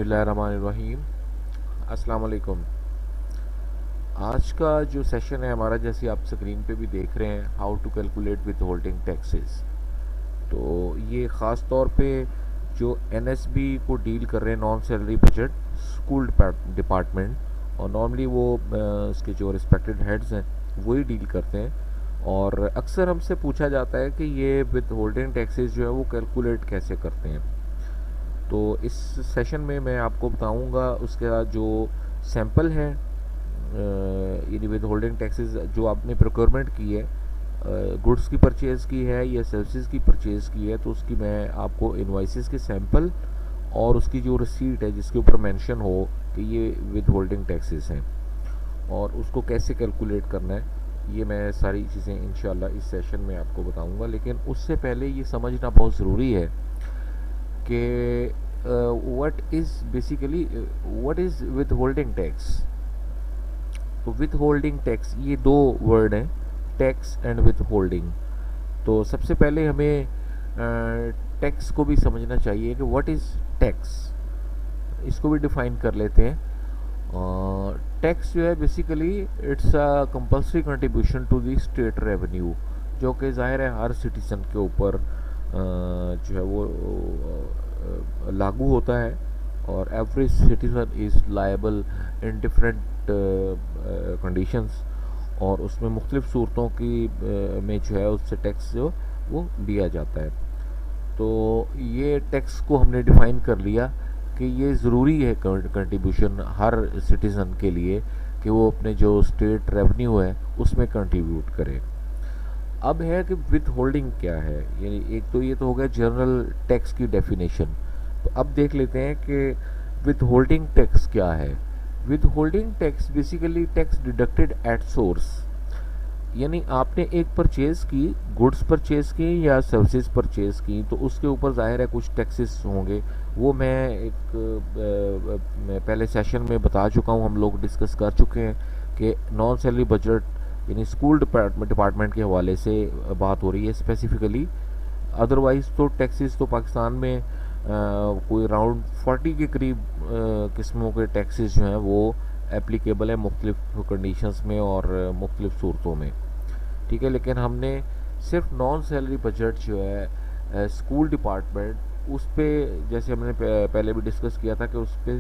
बिस्मिल्लाहिर्रहमानिर्रहीम। अस्सलाम वालेकुम। आज का जो सेशन है हमारा, जैसे आप स्क्रीन पे भी देख रहे हैं, how to calculate withholding taxes. तो ये ख़ास तौर पे जो एनएसबी को डील कर रहे हैं, non salary budget school department, और नॉर्मली वो इसके जो रिस्पेक्टेड हेड्स हैं वही डील करते हैं। और अक्सर हमसे पूछा जाता है कि ये विद होल्डिंग टैक्सेस जो है वो कैलकुलेट कैसे करते हैं। तो इस सेशन में मैं आपको बताऊंगा उसका जो सैंपल है, यानी विद होल्डिंग टैक्सेस जो आपने प्रोक्योरमेंट की है, गुड्स की परचेज़ की है या सर्विसेज की परचेज़ की है, तो उसकी मैं आपको इनवॉइसेस के सैंपल और उसकी जो रिसीट है जिसके ऊपर मेंशन हो कि ये विद होल्डिंग टैक्सेस हैं और उसको कैसे कैलकुलेट करना है, ये मैं सारी चीज़ें इंशाल्लाह इस सेशन में आपको बताऊंगा। लेकिन उससे पहले ये समझना बहुत ज़रूरी है कि what is with holding tax. तो विद होल्डिंग टैक्स, ये दो वर्ड हैं, टैक्स एंड विद होल्डिंग। तो सबसे पहले हमें टैक्स को भी समझना चाहिए कि व्हाट इज़ टैक्स, इसको भी डिफाइन कर लेते हैं। टैक्स जो है basically it's a compulsory contribution to the state revenue, जो कि ज़ाहिर है हर सिटीज़न के ऊपर जो है वो लागू होता है। और every citizen is liable in different conditions, और उसमें मुख्तलिफ सूरतों की में जो है उससे टैक्स जो वो लिया जाता है। तो ये टैक्स को हमने डिफ़ाइन कर लिया कि ये ज़रूरी है कंट्रीब्यूशन हर सिटीज़न के लिए कि वो अपने जो स्टेट रेवेन्यू है उसमें कंट्रीब्यूट करे। अब है कि विद होल्डिंग क्या है, यानी एक तो ये तो हो गया जनरल टैक्स की डेफिनेशन। तो अब देख लेते हैं कि विद होल्डिंग टैक्स क्या है। With holding tax basically tax deducted at source, यानी आपने एक परचेज़ की, गुड्स परचेज़ की या सर्विसेज परचेज़ की, तो उसके ऊपर ज़ाहिर है कुछ टैक्सेस होंगे। वो मैं पहले सेशन में बता चुका हूँ, हम लोग डिस्कस कर चुके हैं कि नॉन सैलरी बजट यानी स्कूल डिपार्टमेंट के हवाले से बात हो रही है स्पेसिफिकली। अदरवाइज़ तो टैक्सेस तो पाकिस्तान में कोई अराउंड 40 के करीब किस्मों के टैक्सेस जो हैं वो एप्लीकेबल है मुख्तलिफ कंडीशंस में और मुख्तलिफ सूरतों में, ठीक है। लेकिन हमने सिर्फ नॉन सैलरी बजट जो है स्कूल डिपार्टमेंट, उस पे जैसे हमने पहले भी डिस्कस किया था कि उस पे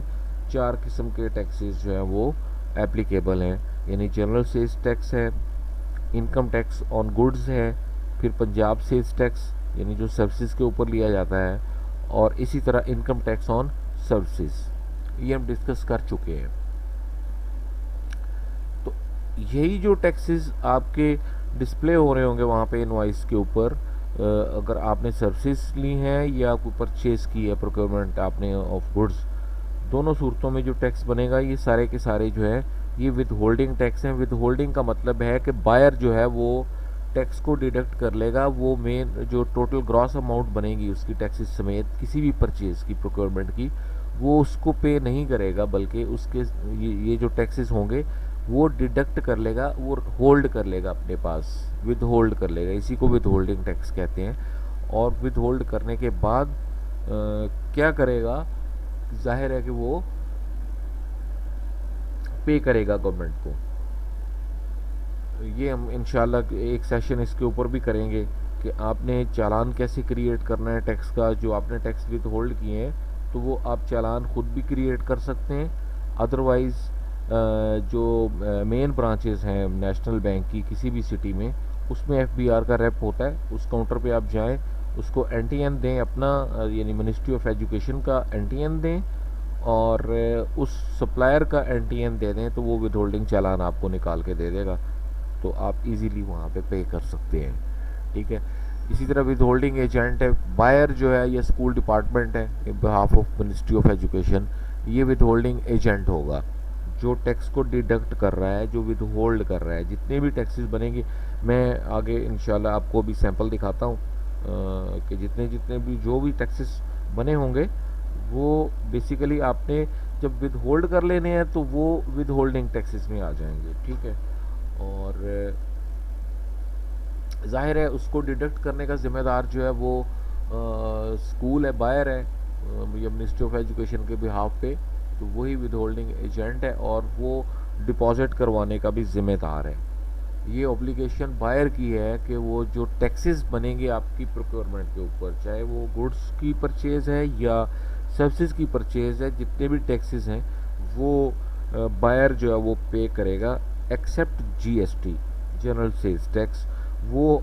4 किस्म के टैक्सेस जो हैं वो एप्लीकेबल हैं, यानी जनरल सेल्स टैक्स है, इनकम टैक्स ऑन गुड्स है, फिर पंजाब सेल्स टैक्स यानी जो सर्विसेज के ऊपर लिया जाता है, और इसी तरह इनकम टैक्स ऑन सर्विसेज, ये हम डिस्कस कर चुके हैं। तो यही जो टैक्सेस आपके डिस्प्ले हो रहे होंगे वहाँ पे इनवॉइस के ऊपर, अगर आपने सर्विसेज ली हैं या कोई परचेज़ की है, प्रोक्योरमेंट आपने ऑफ गुड्स, दोनों सूरतों में जो टैक्स बनेगा ये सारे के सारे जो है ये विद होल्डिंग टैक्स हैं। विद होल्डिंग का मतलब है कि बायर जो है वो टैक्स को डिडक्ट कर लेगा, वो मेन जो टोटल ग्रॉस अमाउंट बनेगी उसकी टैक्सेस समेत किसी भी परचेज़ की, प्रोक्योरमेंट की, वो उसको पे नहीं करेगा, बल्कि उसके ये जो टैक्सेस होंगे वो डिडक्ट कर लेगा, वो होल्ड कर लेगा अपने पास, विद होल्ड कर लेगा, इसी को विद होल्डिंग टैक्स कहते हैं। और विद होल्ड करने के बाद क्या करेगा, जाहिर है कि वो पे करेगा गवर्नमेंट को। ये हम इंशाल्लाह एक सेशन इसके ऊपर भी करेंगे कि आपने चालान कैसे क्रिएट करना है टैक्स का, जो आपने टैक्स विद होल्ड किए हैं तो वो आप चालान खुद भी क्रिएट कर सकते हैं। अदरवाइज़ जो मेन ब्रांचेस हैं नेशनल बैंक की किसी भी सिटी में, उसमें एफबीआर का रेप होता है, उस काउंटर पे आप जाएं, उसको एनटीएन दें अपना, यानी मिनिस्ट्री ऑफ एजुकेशन का एनटीएन दें, और उस सप्लायर का एनटीएन दे दें, तो वो विद होल्डिंग चालान आपको निकाल के दे देगा, तो आप इजीली वहाँ पे कर सकते हैं, ठीक है। इसी तरह विद होल्डिंग एजेंट है, बायर जो है ये स्कूल डिपार्टमेंट है in behalf of ministry of education, ये विद होल्डिंग एजेंट होगा जो टैक्स को डिडक्ट कर रहा है, जो विद होल्ड कर रहा है। जितने भी टैक्सेस बनेंगे, मैं आगे इंशाल्लाह आपको भी सैंपल दिखाता हूँ कि जितने जितने भी जो भी टैक्सेस बने होंगे वो बेसिकली आपने जब विद होल्ड कर लेने हैं तो वो विद होल्डिंग टैक्सेस में आ जाएंगे, ठीक है। और जाहिर है उसको डिडक्ट करने का ज़िम्मेदार जो है वो स्कूल है, बायर है, या मिनिस्ट्री ऑफ एजुकेशन के बिहाफ पे, तो वही विद होल्डिंग एजेंट है और वो डिपॉजिट करवाने का भी जिम्मेदार है। ये ऑब्लिगेशन बायर की है कि वो जो टैक्सेस बनेंगे आपकी प्रोक्योरमेंट के ऊपर, चाहे वो गुड्स की परचेज़ है या सर्विसेज की परचेज़ है, जितने भी टैक्सेस हैं वो बायर जो है वो पे करेगा, except GST, general sales tax. वो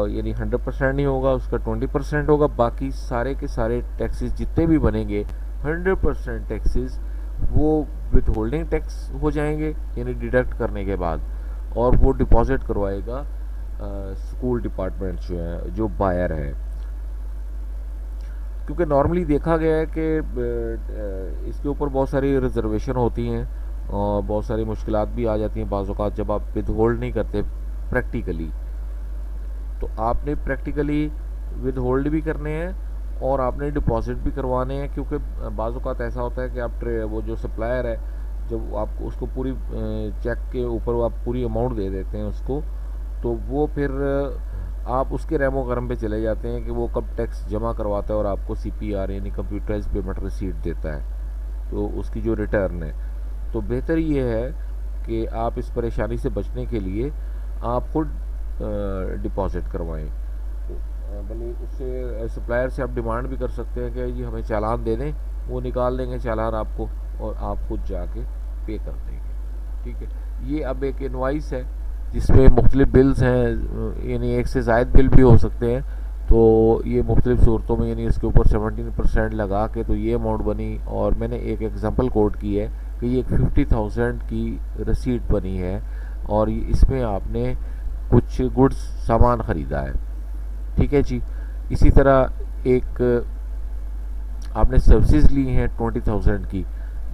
यानी 100% नहीं होगा, उसका 20% होगा। बाकी सारे के सारे टैक्सेस जितने भी बनेंगे 100% टैक्सेस वो विद होल्डिंग टैक्स हो जाएंगे, यानी डिडक्ट करने के बाद, और वो डिपॉजिट करवाएगा स्कूल डिपार्टमेंट जो है, जो बायर है। क्योंकि नॉर्मली देखा गया है कि इसके ऊपर बहुत सारी रिजर्वेशन होती हैं और बहुत सारी मुश्किलात भी आ जाती हैं बाज़ औक़ात जब आप विद होल्ड नहीं करते प्रैक्टिकली। तो आपने प्रैक्टिकली विद होल्ड भी करने हैं और आपने डिपॉजिट भी करवाने हैं, क्योंकि बाज़ औक़ात ऐसा होता है कि आप वो जो सप्लायर है, जब आप उसको पूरी चेक के ऊपर आप पूरी अमाउंट दे देते हैं उसको, तो वो फिर आप उसके रेमो करम पे चले जाते हैं कि वो कब टैक्स जमा करवाता है और आपको सीपीआर यानी कंप्यूटराइज पेमेंट रिसीट देता है, तो उसकी जो रिटर्न है। तो बेहतर ये है कि आप इस परेशानी से बचने के लिए आप खुद डिपॉजिट करवाएं। भले उससे सप्लायर से आप डिमांड भी कर सकते हैं कि जी हमें चालान दे दें, वो निकाल देंगे चालान आपको और आप खुद जाके पे कर देंगे। ठीक है, ये अब एक इनवाइस है जिसमें मुख्तलिफ बिल्स हैं, यानी एक से ज़ायद बिल भी हो सकते हैं। तो ये मुख्तलिफ सूरतों में यानी इसके ऊपर 17% लगा के तो ये अमाउंट बनी, और मैंने एक एग्जांपल कोट की है कि ये एक 50,000 की रसीद बनी है और इसमें आपने कुछ गुड्स सामान ख़रीदा है। ठीक है जी। इसी तरह एक आपने सर्विसेज ली हैं 20,000 की,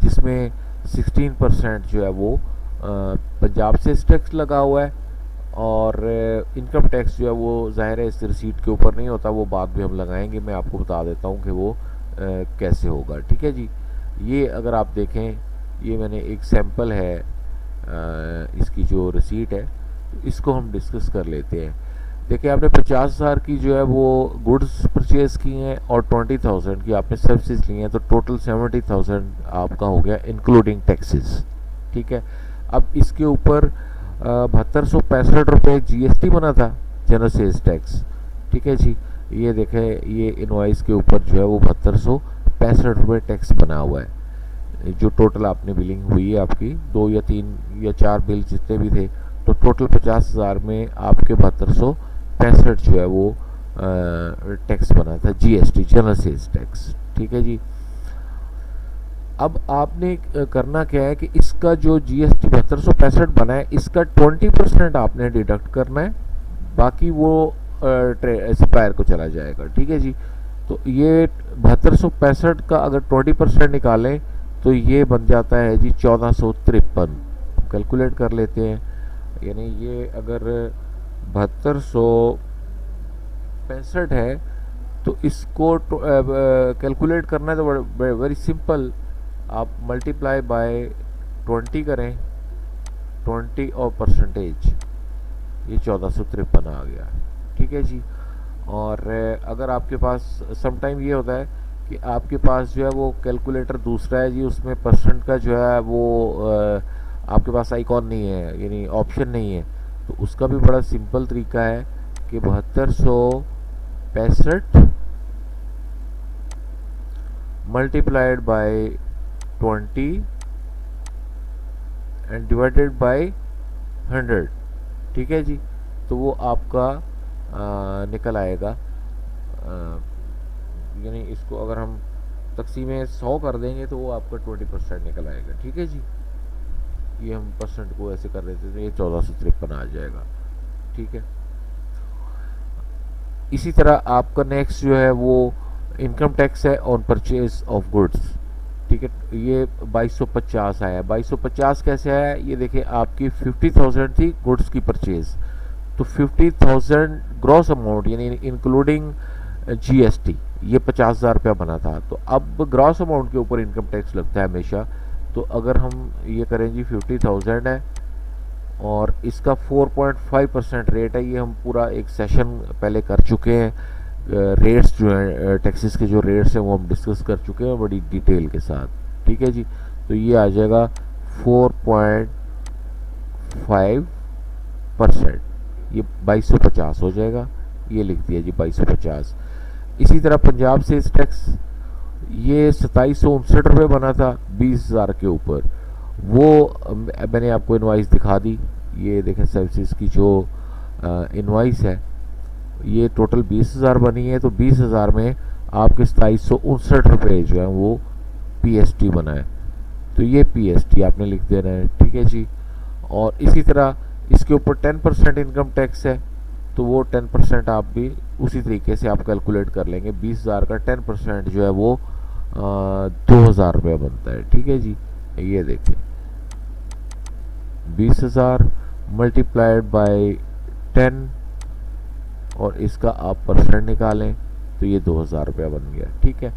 जिसमें 16% जो है वो पंजाब से टैक्स लगा हुआ है, और इनकम टैक्स जो है वो ज़ाहिर है इस रिसीट के ऊपर नहीं होता, वो बाद में हम लगाएंगे। मैं आपको बता देता हूँ कि वो कैसे होगा। ठीक है जी। ये अगर आप देखें, ये मैंने एक सैंपल है इसकी जो रिसीट है, तो इसको हम डिस्कस कर लेते हैं। देखिए, आपने 50,000 की जो है वो गुड्स परचेज़ की हैं और 20,000 की आपने सर्विसेज ली हैं, तो टोटल 70,000 आपका हो गया इंक्लूडिंग टैक्सेस। ठीक है। अब इसके ऊपर 7265 रुपये जीएसटी बना था, जनरल सेल्स टैक्स। ठीक है जी। ये देखें, ये इनवॉइस के ऊपर जो है वो 7265 रुपये टैक्स बना हुआ है। जो टोटल आपने बिलिंग हुई है आपकी 2 या 3 या 4 बिल जितने भी थे, तो टोटल 50,000 में आपके 7265 जो है वो टैक्स बना था, जीएसटी, जनरल सेल्स टैक्स। ठीक है जी। अब आपने करना क्या है कि इसका जो जीएसटी 7265 बना है, इसका 20% आपने डिडक्ट करना है, बाकी वो सप्लायर को चला जाएगा। ठीक है जी। तो ये 7265 का अगर 20% निकालें तो ये बन जाता है जी 1453। कैलकुलेट कर लेते हैं, यानी ये अगर 7265 है तो इसको कैलकुलेट करना है तो वेरी सिंपल, आप मल्टीप्लाई बाय 20 करें, 20 और परसेंटेज, ये 1453 आ गया। ठीक है जी। और अगर आपके पास समटाइम ये होता है कि आपके पास जो है वो कैलकुलेटर दूसरा है जी, उसमें परसेंट का जो है वो आपके पास आइकॉन नहीं है, यानी ऑप्शन नहीं है, तो उसका भी बड़ा सिंपल तरीका है कि 7265 multiplied by 20 and divided by 100। ठीक है जी। तो वो आपका निकल आएगा, यानी इसको अगर हम तकसीम 100 कर देंगे तो वो आपका 20% निकल आएगा। ठीक है जी। ये हम परसेंट को ऐसे कर देते तो ये 1453 आ जाएगा। ठीक है। इसी तरह आपका नेक्स्ट जो है वो इनकम टैक्स है ऑन परचेज ऑफ गुड्स। ठीक है। ये 2250 आया। 2250 कैसे आया, ये देखिए, आपकी 50,000 थी गुड्स की परचेज, तो 50,000 ग्रॉस अमाउंट यानी इंक्लूडिंग जीएसटी, ये 50,000 रुपया बना था। तो अब ग्रॉस अमाउंट के ऊपर इनकम टैक्स लगता है हमेशा। तो अगर हम ये करें जी, 50,000 है और इसका 4.5% रेट है, ये हम पूरा एक सेशन पहले कर चुके हैं रेट्स जो हैं टैक्सेस के जो रेट्स हैं वो हम डिस्कस कर चुके हैं बड़ी डिटेल के साथ। ठीक है जी, तो ये आ जाएगा 4.5%, ये 2250 हो जाएगा, ये लिख दिया जी 2250। इसी तरह पंजाब सेल्स टैक्स ये 2759 रुपये बना था 20,000 के ऊपर, वो मैंने आपको इनवाइस दिखा दी। ये देखें सर्विसेज की जो इनवाइस है ये टोटल 20,000 बनी है, तो 20,000 में आपके 2759 रुपये जो है वो पीएसटी बना है, तो ये पीएसटी आपने लिख देना है। ठीक है जी, और इसी तरह इसके ऊपर 10% इनकम टैक्स है, तो वो 10% आप भी उसी तरीके से आप कैलकुलेट कर लेंगे। 20,000 का 10% जो है वो 2,000 रुपये बनता है। ठीक है जी, ये देखें 20,000 मल्टीप्लाइड बाय 10 और इसका आप परसेंट निकालें तो ये 2,000 रुपया बन गया। ठीक है,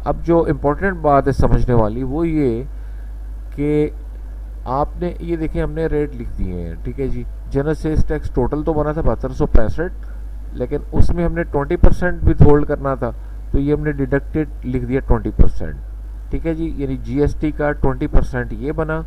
अब जो इम्पोर्टेंट बात है समझने वाली वो ये कि आपने ये देखें हमने रेट लिख दिए हैं। ठीक है जी, जनरल सेल्स टैक्स टोटल तो बना था 7265, लेकिन उसमें हमने 20% विद होल्ड करना था, तो ये हमने डिडक्टेड लिख दिया 20%। ठीक है जी, यानी जीएसटी का 20% ये बना।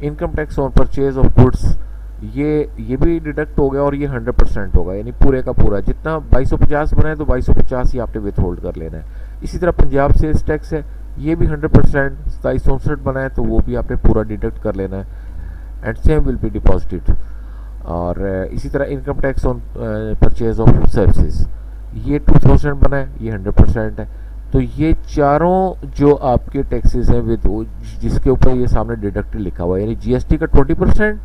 Income tax on purchase of goods ये भी डिडक्ट हो गया और ये 100% होगा, यानी पूरे का पूरा जितना 2250 बना है तो 2250 ही आपने विथ होल्ड कर लेना है। इसी तरह पंजाब सेल्स टैक्स है, ये भी 100% 2759 बना है, तो वो भी आपने पूरा डिडक्ट कर लेना है and same will be deposited. और इसी तरह income tax on purchase of services ये 2000 बना है, ये 100% है। तो ये चारों जो आपके टैक्सेस हैं विद जिसके ऊपर ये सामने डिडक्टेड लिखा हुआ है, यानी जीएसटी का 20%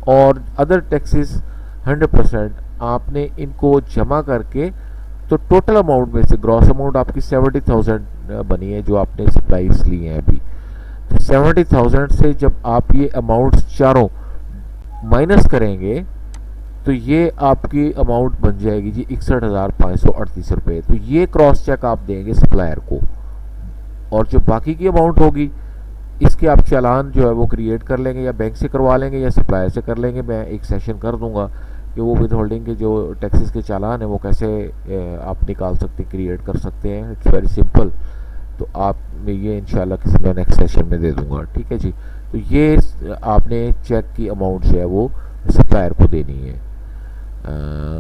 और अदर टैक्सेस 100%, आपने इनको जमा करके तो टोटल अमाउंट में से ग्रॉस अमाउंट आपकी 70,000 बनी है जो आपने सप्लाईज ली हैं अभी। तो 70,000 से जब आप ये अमाउंट्स चारों माइनस करेंगे तो ये आपकी अमाउंट बन जाएगी जी 61,538 रुपये। तो ये क्रॉस चेक आप देंगे सप्लायर को, और जो बाकी की अमाउंट होगी इसके आप चालान जो है वो क्रिएट कर लेंगे, या बैंक से करवा लेंगे या सप्लायर से कर लेंगे। मैं एक सेशन कर दूंगा कि वो विद होल्डिंग के जो टैक्सेस के चालान है वो कैसे आप निकाल सकते हैं, क्रिएट कर सकते हैं। इट्स वेरी सिंपल, तो आप ये इंशाल्लाह किसी मैं नेक्स्ट सेशन में दे दूंगा। ठीक है जी, तो ये आपने चेक की अमाउंट जो है वो सप्लायर को देनी है।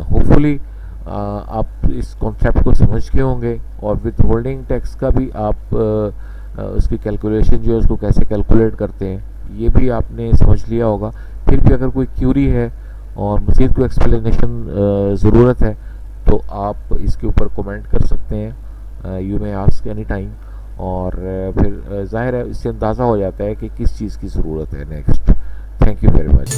होपफुली आप इस कॉन्सेप्ट को समझ के होंगे, और विद होल्डिंग टैक्स का भी आप उसकी कैलकुलेशन जो है उसको कैसे कैलकुलेट करते हैं ये भी आपने समझ लिया होगा। फिर भी अगर कोई क्यूरी है और मज़ीद कोई एक्सप्लेनेशन ज़रूरत है तो आप इसके ऊपर कमेंट कर सकते हैं, you may ask any time. और फिर ज़ाहिर है इससे अंदाज़ा हो जाता है कि किस चीज़ की ज़रूरत है next. Thank you very much.